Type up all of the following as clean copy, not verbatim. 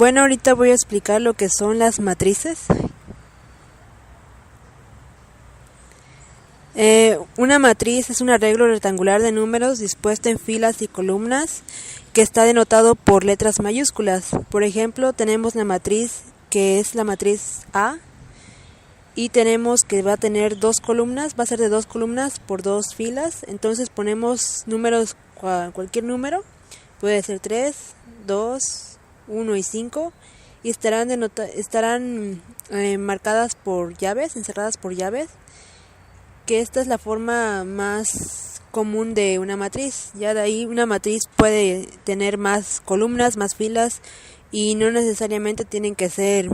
Bueno, ahorita voy a explicar lo que son las matrices. Una matriz es un arreglo rectangular de números dispuesto en filas y columnas que está denotado por letras mayúsculas. Por ejemplo, tenemos la matriz que es la matriz A y tenemos que va a tener dos columnas, va a ser de dos columnas por dos filas. Entonces ponemos números, cualquier número, puede ser 3, 2, 1 y 5 y estarán marcadas por llaves, encerradas por llaves, que esta es la forma más común de una matriz. Ya de ahí una matriz puede tener más columnas, más filas y no necesariamente tienen que ser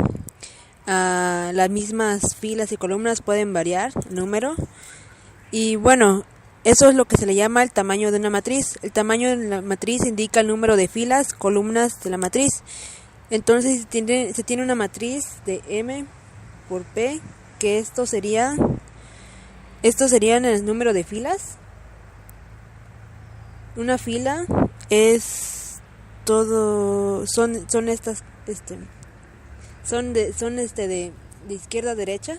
las mismas filas y columnas, pueden variar el número. Y bueno, eso es lo que se le llama el tamaño de una matriz. El tamaño de la matriz indica el número de filas, columnas de la matriz. Entonces se tiene una matriz de M por P, que estos serían el número de filas. Una fila es todo, son estas, de izquierda a derecha,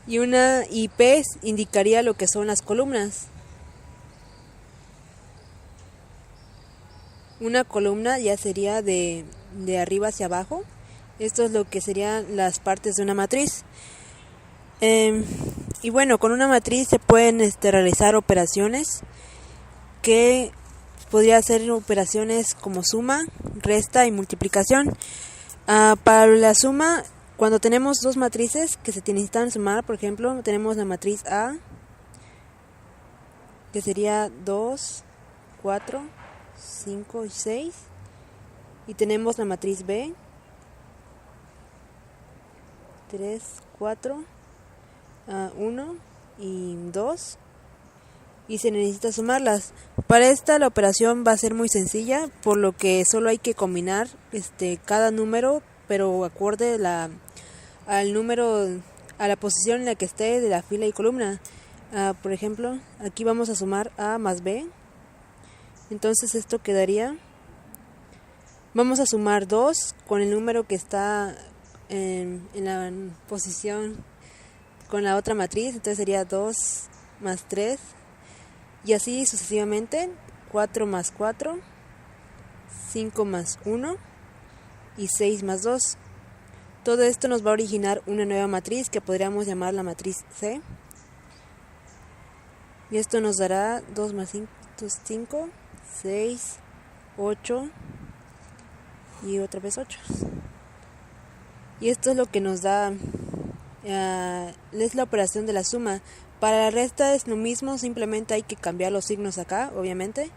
y P indicaría lo que son las columnas. Una columna ya sería de arriba hacia abajo. Esto es lo que serían las partes de una matriz. Y bueno, con una matriz se pueden realizar operaciones que podría ser operaciones como suma, resta y multiplicación. Para la suma, cuando tenemos dos matrices que se necesitan sumar, por ejemplo, tenemos la matriz A, que sería 2, 4, 5 y 6, y tenemos la matriz B, 3, 4, 1 y 2, y se necesita sumarlas. Para esta la operación va a ser muy sencilla, por lo que solo hay que combinar cada número, pero acorde al número, a la posición en la que esté de la fila y columna. Por ejemplo, aquí vamos a sumar A más B. Entonces esto quedaría, vamos a sumar 2 con el número que está en la posición con la otra matriz, entonces sería 2 más 3 y así sucesivamente, 4 más 4, 5 más 1 y 6 más 2. Todo esto nos va a originar una nueva matriz que podríamos llamar la matriz C, y esto nos dará 2 más 5, 6, 8 y otra vez 8. Y esto es lo que nos da, es la operación de la suma. Para la resta es lo mismo, simplemente hay que cambiar los signos acá, obviamente.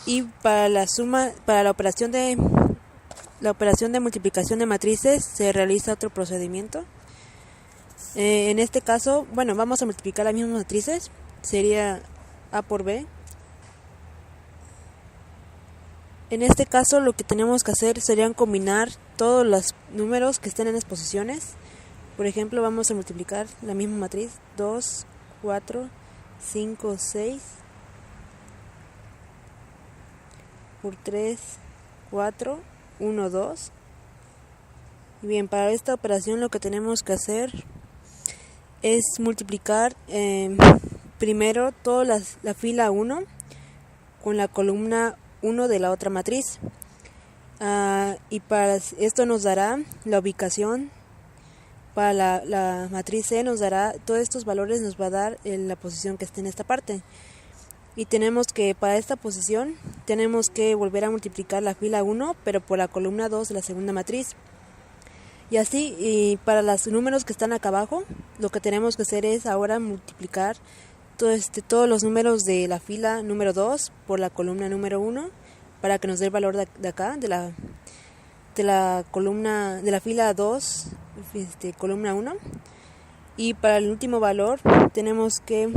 Y para la suma, para la operación de multiplicación de matrices se realiza otro procedimiento. En este caso, bueno, vamos a multiplicar las mismas matrices, sería A por B. En este caso lo que tenemos que hacer serían combinar todos los números que estén en las posiciones. Por ejemplo, vamos a multiplicar la misma matriz, 2, 4, 5, 6 por 3, 4, 1, 2. Y bien, para esta operación lo que tenemos que hacer es multiplicar primero toda la fila 1 con la columna 1 de la otra matriz. Y para esto nos dará la ubicación. Para la matriz C nos dará, todos estos valores nos va a dar la posición que esté en esta parte. Y tenemos que, para esta posición, tenemos que volver a multiplicar la fila 1, pero por la columna 2 de la segunda matriz. Y así, y para los números que están acá abajo, lo que tenemos que hacer es ahora multiplicar todos los números de la fila número 2 por la columna número 1, para que nos dé el valor de acá, de la columna, de la fila 2, columna 1. Y para el último valor tenemos que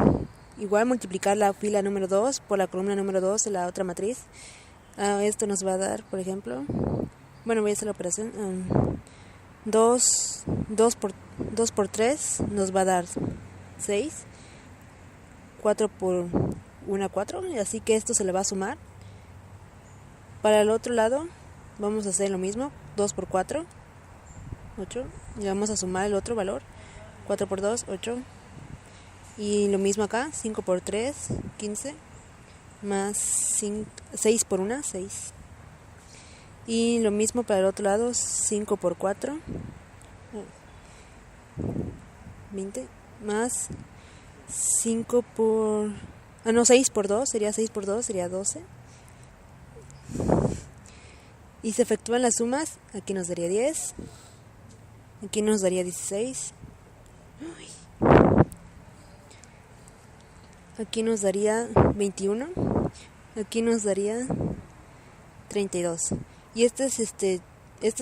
igual multiplicar la fila número 2 por la columna número 2 de la otra matriz. Esto nos va a dar, por ejemplo, bueno, voy a hacer la operación, 2 por 3 nos va a dar 6, 4 por 1, 4, y así que esto se le va a sumar. Para el otro lado vamos a hacer lo mismo, 2 por 4, 8. Y vamos a sumar el otro valor, 4 por 2, 8. Y lo mismo acá, 5 por 3, 15. Más 6 por 1, 6. Y lo mismo para el otro lado, 5 por 4, 20. Más 5 por... 6 por 2, sería 6 por 2, sería 12. Y se efectúan las sumas, aquí nos daría 10. Aquí nos daría 16. Aquí nos daría 21. Aquí nos daría 32. Y este es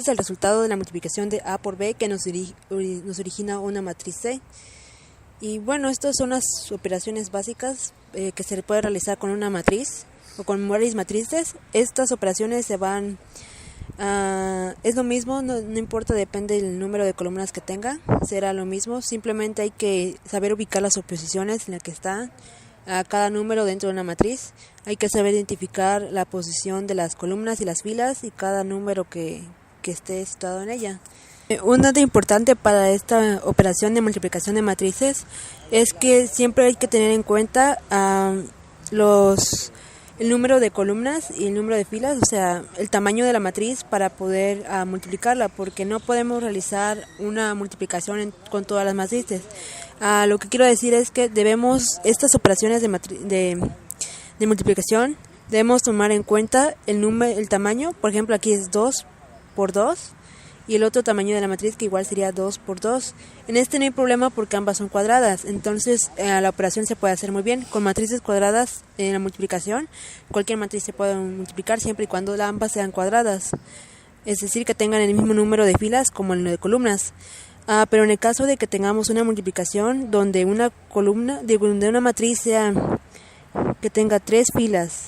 el resultado de la multiplicación de A por B que nos origina una matriz C. Y bueno, estas son las operaciones básicas que se puede realizar con una matriz o con varias matrices. Estas operaciones se van... es lo mismo, no importa, depende del número de columnas que tenga, será lo mismo. Simplemente hay que saber ubicar las oposiciones en las que está a cada número dentro de una matriz. Hay que saber identificar la posición de las columnas y las filas y cada número que esté situado en ella. Un dato importante para esta operación de multiplicación de matrices es que siempre hay que tener en cuenta el número de columnas y el número de filas, o sea, el tamaño de la matriz para poder multiplicarla, porque no podemos realizar una multiplicación con todas las matrices. Lo que quiero decir es que estas operaciones de multiplicación, debemos tomar en cuenta el tamaño. Por ejemplo, aquí es 2 por 2 y el otro tamaño de la matriz que igual sería 2 por 2. En este no hay problema porque ambas son cuadradas, entonces la operación se puede hacer muy bien. Con matrices cuadradas en la multiplicación, cualquier matriz se puede multiplicar siempre y cuando ambas sean cuadradas, es decir, que tengan el mismo número de filas como el de columnas. Pero en el caso de que tengamos una multiplicación donde una matriz sea que tenga 3 filas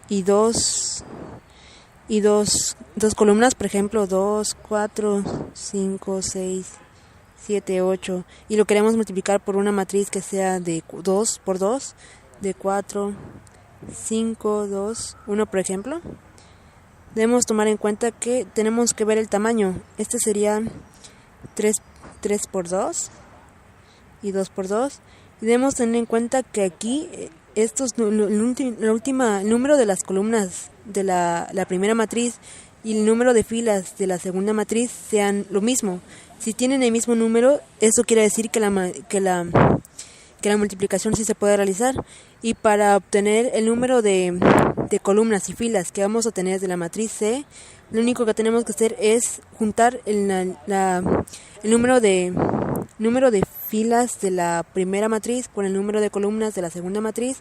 y dos columnas, por ejemplo 2, 4, 5, 6, 7, 8, y lo queremos multiplicar por una matriz que sea de 2 por 2, de 4, 5, 2, 1, por ejemplo, debemos tomar en cuenta que tenemos que ver el tamaño. Este sería 3 por 2 y 2 por 2, y debemos tener en cuenta que aquí el número de las columnas de la primera matriz y el número de filas de la segunda matriz sean lo mismo. Si tienen el mismo número, eso quiere decir que la multiplicación sí se puede realizar. Y para obtener el número de columnas y filas que vamos a tener de la matriz C, lo único que tenemos que hacer es juntar el número de filas de la primera matriz con el número de columnas de la segunda matriz,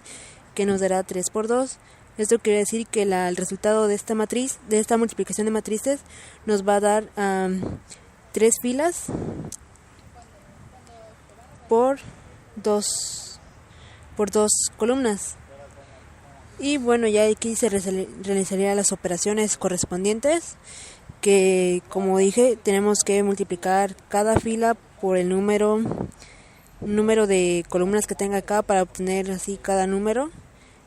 que nos dará 3 por 2. Esto quiere decir que el resultado de esta multiplicación de matrices, nos va a dar 3 filas por 2 columnas. Y bueno, ya aquí se realizarían las operaciones correspondientes, que como dije, tenemos que multiplicar cada fila por el número de columnas que tenga acá para obtener así cada número,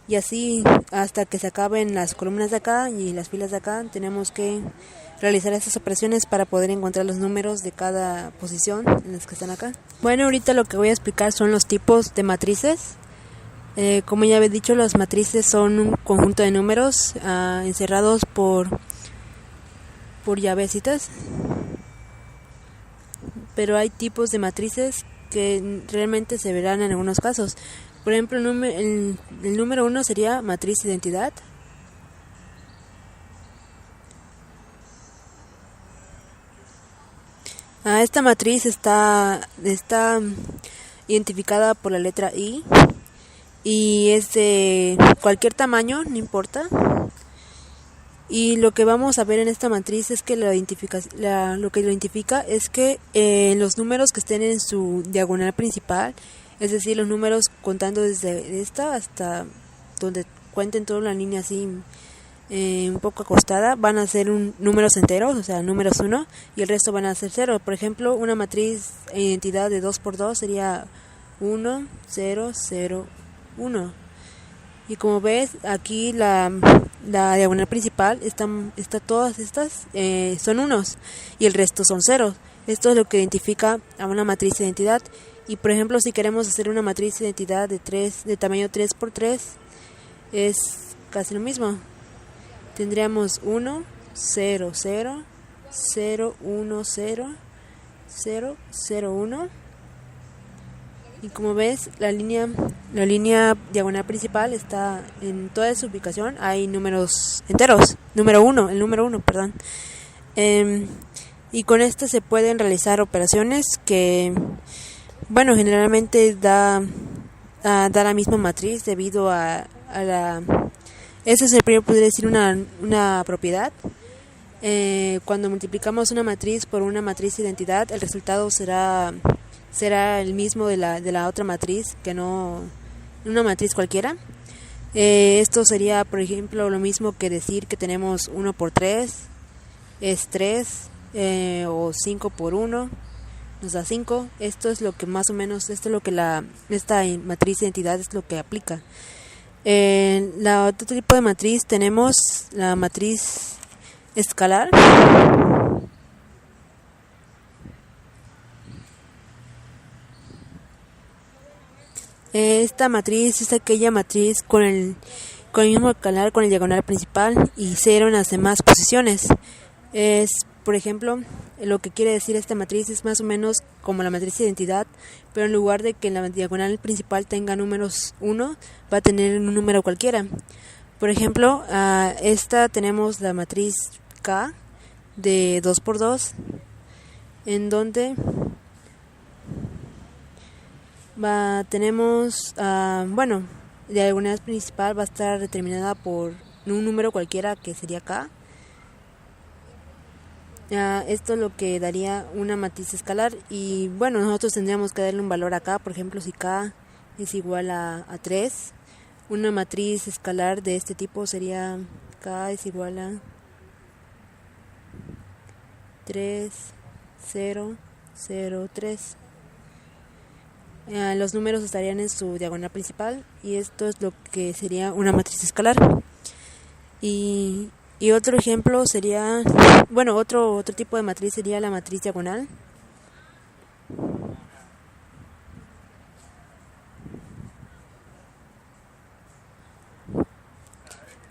y así hasta que se acaben las columnas de acá y las filas de acá. Tenemos que realizar estas operaciones para poder encontrar los números de cada posición en las que están acá. Bueno, ahorita lo que voy a explicar son los tipos de matrices. Como ya había dicho, las matrices son un conjunto de números encerrados por llavecitas, pero hay tipos de matrices que realmente se verán en algunos casos. Por ejemplo, el número 1 sería matriz identidad. Esta matriz está identificada por la letra I y es de cualquier tamaño, no importa. Y lo que vamos a ver en esta matriz es que lo que lo identifica es que los números que estén en su diagonal principal, es decir, los números contando desde esta hasta donde cuenten toda la línea así un poco acostada, van a ser números enteros, o sea, números 1, y el resto van a ser 0. Por ejemplo, una matriz en identidad de 2 por 2 sería 1, 0, 0, 1. Y como ves, aquí la diagonal principal está todas estas son unos y el resto son ceros. Esto es lo que identifica a una matriz de identidad. Y por ejemplo, si queremos hacer una matriz de identidad de tamaño 3×3, es casi lo mismo. Tendríamos 1, 0, 0, 0, 1, 0, 0, 0, 1. Y como ves, la línea diagonal principal está en toda su ubicación. Hay números enteros. El número 1, perdón. Y con esto se pueden realizar operaciones que, bueno, generalmente da la misma matriz debido a la... Ese es el primero, podría decir, una propiedad. Cuando multiplicamos una matriz por una matriz de identidad, el resultado será el mismo de la otra matriz, que no una matriz cualquiera. Esto sería, por ejemplo, lo mismo que decir que tenemos 1×3 es 3, o 5×1 nos da 5. Esto es lo que más o menos, esto es lo que esta matriz de identidad es lo que aplica. Otro tipo de matriz tenemos la matriz escalar. Esta matriz es aquella matriz con el mismo escalar, con el diagonal principal y 0 en las demás posiciones. Por ejemplo, lo que quiere decir esta matriz es más o menos como la matriz de identidad, pero en lugar de que la diagonal principal tenga números 1, va a tener un número cualquiera. Por ejemplo, esta tenemos la matriz K de 2×2, en donde tenemos, la diagonal principal va a estar determinada por un número cualquiera que sería K. Esto es lo que daría una matriz escalar y bueno, nosotros tendríamos que darle un valor a K. Por ejemplo, si K es igual a 3, una matriz escalar de este tipo sería K es igual a 3, 0, 0, 3. Los números estarían en su diagonal principal y esto es lo que sería una matriz escalar. Y otro ejemplo sería, otro tipo de matriz sería la matriz diagonal.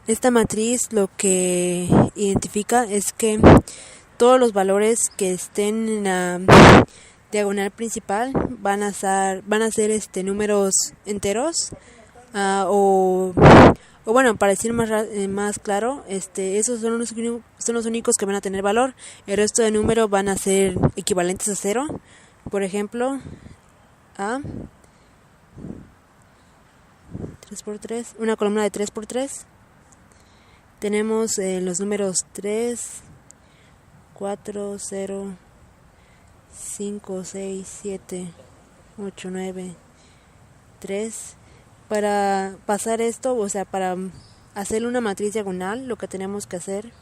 Esta matriz lo que identifica es que todos los valores que estén en la diagonal principal van a ser números enteros, o para decir más claro, esos son los únicos que van a tener valor. El resto de números van a ser equivalentes a 0. Por ejemplo, 3×3, una columna de 3×3. Tenemos los números 3, 4, 0, 5, 6, 7, 8, 9, 3. Para pasar esto, para hacer una matriz diagonal, lo que tenemos que hacer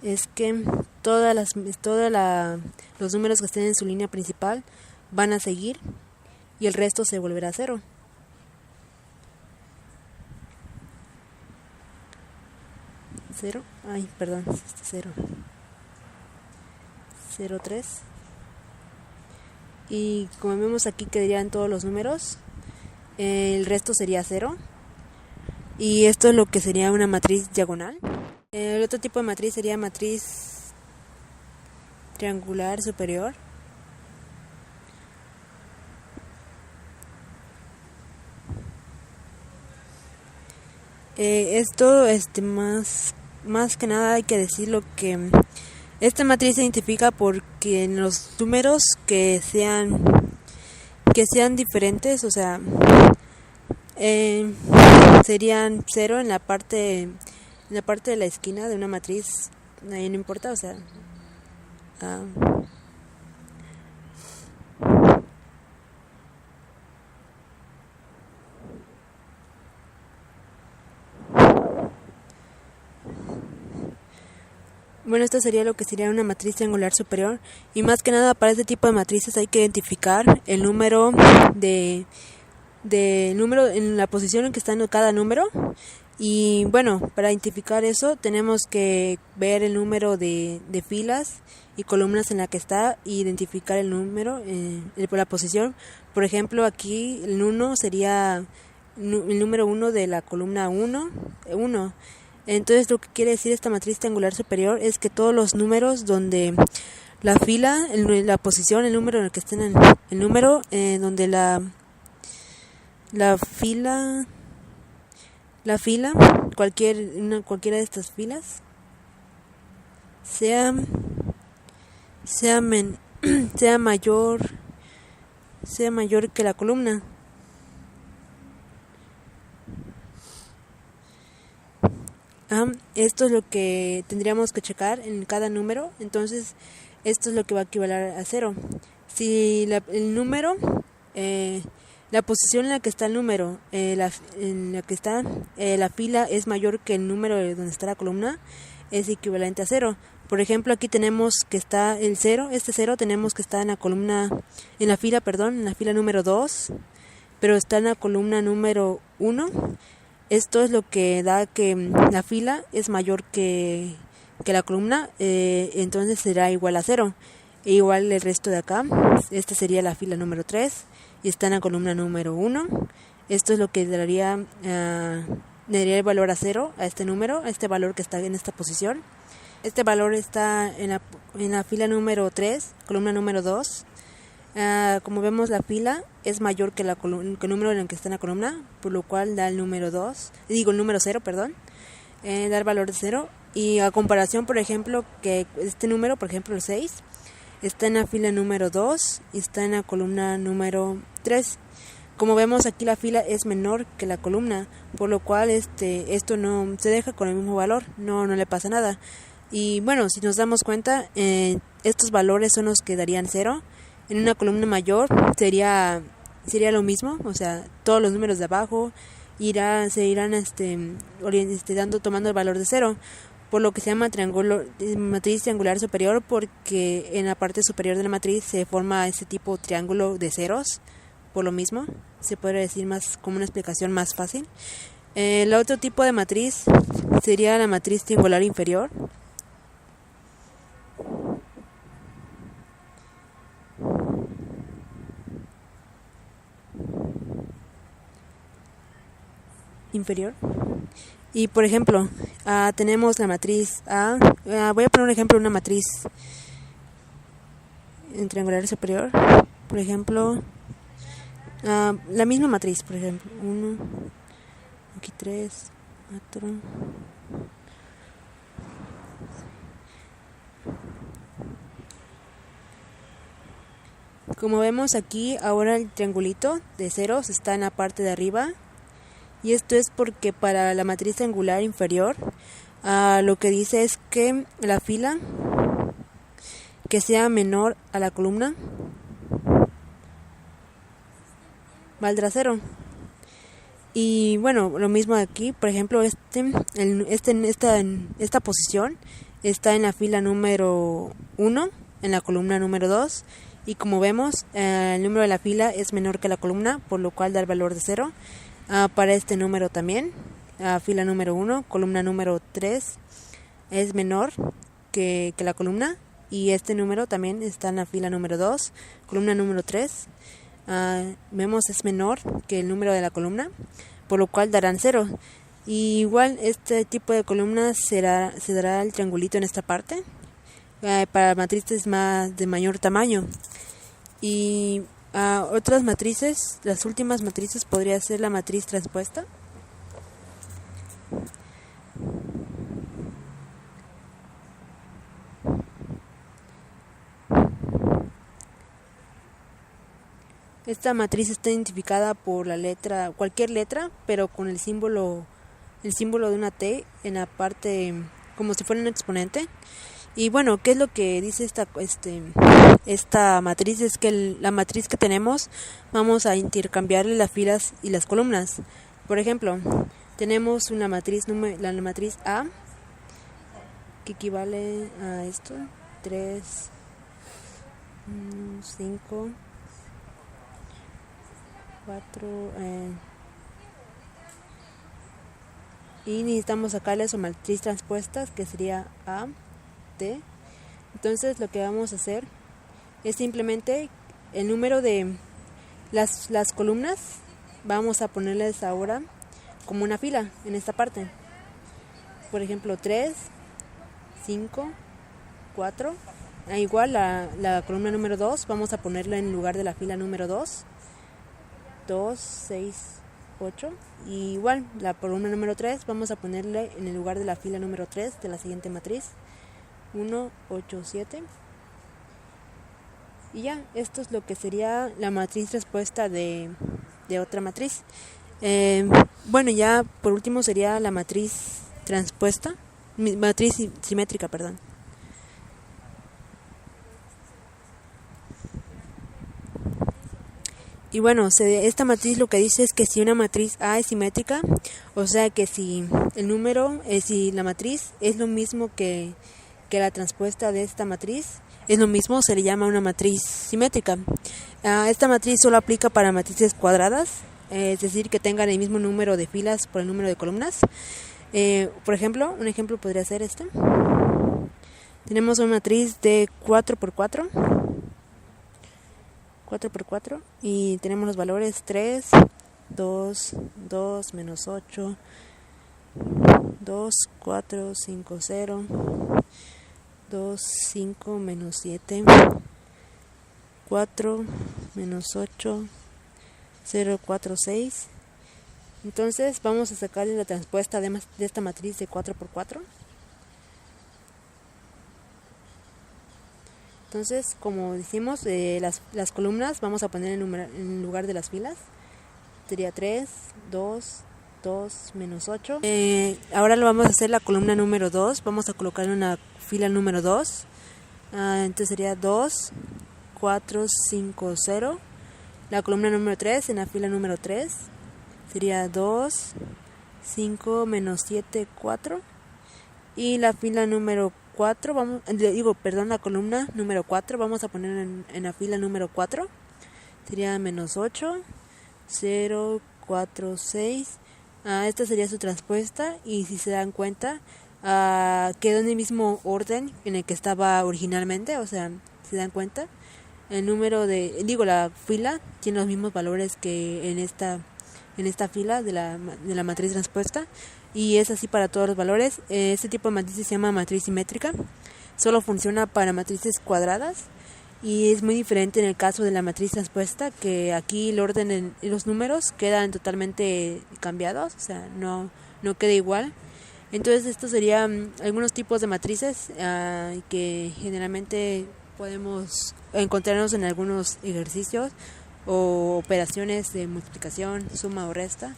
es que todos los números que estén en su línea principal van a seguir y el resto se volverá 0. ¿0? 0. 0, 3. Y como vemos aquí quedarían todos los números. El resto sería 0. Y esto es lo que sería una matriz diagonal. El otro tipo de matriz sería matriz triangular superior. Esto más que nada hay que decir lo que esta matriz se identifica porque en los números que sean diferentes, serían 0 en la parte de la esquina de una matriz, ahí no importa, esto sería lo que sería una matriz triangular superior. Y más que nada para este tipo de matrices hay que identificar el número de de número en la posición en que está en cada número. Y bueno, para identificar eso tenemos que ver el número de filas y columnas en la que está e identificar el número, por la posición. Por ejemplo, aquí el 1 sería el número 1 de la columna 1. Entonces lo que quiere decir esta matriz triangular superior es que todos los números donde la fila, la posición, el número en el que estén el número, donde la fila, cualquiera de estas filas sea mayor que la columna. Esto es lo que tendríamos que checar en cada número. Entonces esto es lo que va a equivaler a 0. Si el número, la posición en la que está el número, en la que está la fila es mayor que el número donde está la columna, es equivalente a 0. Por ejemplo, aquí tenemos que está el 0, este 0 tenemos que está en la fila número 2, pero está en la columna número 1. Esto es lo que da que la fila es mayor que la columna, entonces será igual a 0. E igual el resto de acá, esta sería la fila número 3 y está en la columna número 1. Esto es lo que le daría el valor a 0 a este número, a este valor que está en esta posición. Este valor está en la fila número 3, columna número 2. Como vemos, la fila es mayor que el número en el que está en la columna, por lo cual da el número 0, da el valor de 0. Y a comparación, por ejemplo, que este número, por ejemplo el 6, está en la fila número 2 y está en la columna número 3. Como vemos, aquí la fila es menor que la columna, por lo cual esto no se deja con el mismo valor, no le pasa nada. Y bueno, si nos damos cuenta, estos valores son los que darían 0. En una columna mayor sería lo mismo, o sea, todos los números de abajo se irán tomando el valor de 0, por lo que se llama matriz triangular superior, porque en la parte superior de la matriz se forma ese tipo triángulo de ceros. Por lo mismo, se puede decir más como una explicación más fácil. El otro tipo de matriz sería la matriz triangular inferior. Y por ejemplo, tenemos la matriz A. Voy a poner un ejemplo de una matriz en triangular superior. Por ejemplo, la misma matriz, por ejemplo, 1, aquí 3, 4. Como vemos aquí, ahora el triangulito de ceros está en la parte de arriba. Y esto es porque para la matriz triangular inferior, lo que dice es que la fila que sea menor a la columna valdrá 0. Y bueno, lo mismo aquí, por ejemplo, esta posición está en la fila número 1, en la columna número 2. Y como vemos, el número de la fila es menor que la columna, por lo cual da el valor de 0. Para este número también, fila número 1, columna número 3 es menor que la columna, y este número también está en la fila número 2, columna número 3. Vemos es menor que el número de la columna, por lo cual darán 0. Y igual este tipo de columna se dará el triangulito en esta parte, para matrices de mayor tamaño. Y otras matrices, las últimas matrices, podría ser la matriz transpuesta. Esta matriz está identificada por cualquier letra, pero con el símbolo de una T en la parte, como si fuera un exponente. Y bueno, ¿qué es lo que dice esta matriz? Es que la matriz que tenemos, vamos a intercambiarle las filas y las columnas. Por ejemplo, tenemos la matriz A, que equivale a esto, 3, 5, 4 y necesitamos sacarle su matriz transpuesta, que sería A, T. Entonces lo que vamos a hacer es simplemente el número de las columnas, vamos a ponerles ahora como una fila en esta parte. Por ejemplo, 3, 5, 4. Igual la columna número 2 vamos a ponerla en lugar de la fila número 2. 2, 6, 8. Y igual la columna número 3 vamos a ponerle en el lugar de la fila número 3 de la siguiente matriz. 1, 8, 7. Y ya, esto es lo que sería la matriz transpuesta de otra matriz. Bueno, ya por último sería la matriz transpuesta, matriz simétrica, perdón. Y bueno, esta matriz lo que dice es que si una matriz A es simétrica, o sea que si el número, si la matriz es lo mismo que la transpuesta de esta matriz, es lo mismo, se le llama una matriz simétrica. Esta matriz solo aplica para matrices cuadradas, es decir, que tengan el mismo número de filas por el número de columnas. Por ejemplo, un ejemplo podría ser este. Tenemos una matriz de 4x4, 4x4, y tenemos los valores 3, 2, 2, menos 8, 2, 4, 5, 0, 2, 5, menos 7, 4, menos 8, 0, 4, 6. Entonces vamos a sacarle la transpuesta de esta matriz de 4x4. Entonces, como dijimos, las columnas vamos a poner en lugar de las filas. Sería 3, 2, 2, menos 8. Ahora lo vamos a hacer la columna número 2. Vamos a colocar una fila número 2. Entonces sería 2, 4, 5, 0. La columna número 3 en la fila número 3. Sería 2, 5, menos 7, 4. Y la fila número 4, la columna número 4 vamos a poner en la fila número 4. Sería menos 8, 0, 4, 6. Esta sería su transpuesta, y si se dan cuenta, quedó en el mismo orden en el que estaba originalmente. O sea, si se dan cuenta, el número la fila tiene los mismos valores que en esta fila de la matriz transpuesta, y es así para todos los valores. Este tipo de matriz se llama matriz simétrica, solo funciona para matrices cuadradas, y es muy diferente en el caso de la matriz transpuesta, que aquí el orden y los números quedan totalmente cambiados, o sea, no queda igual. Entonces estos serían algunos tipos de matrices que generalmente podemos encontrarnos en algunos ejercicios o operaciones de multiplicación, suma o resta.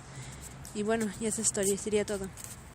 Y bueno, y esa historia sería todo.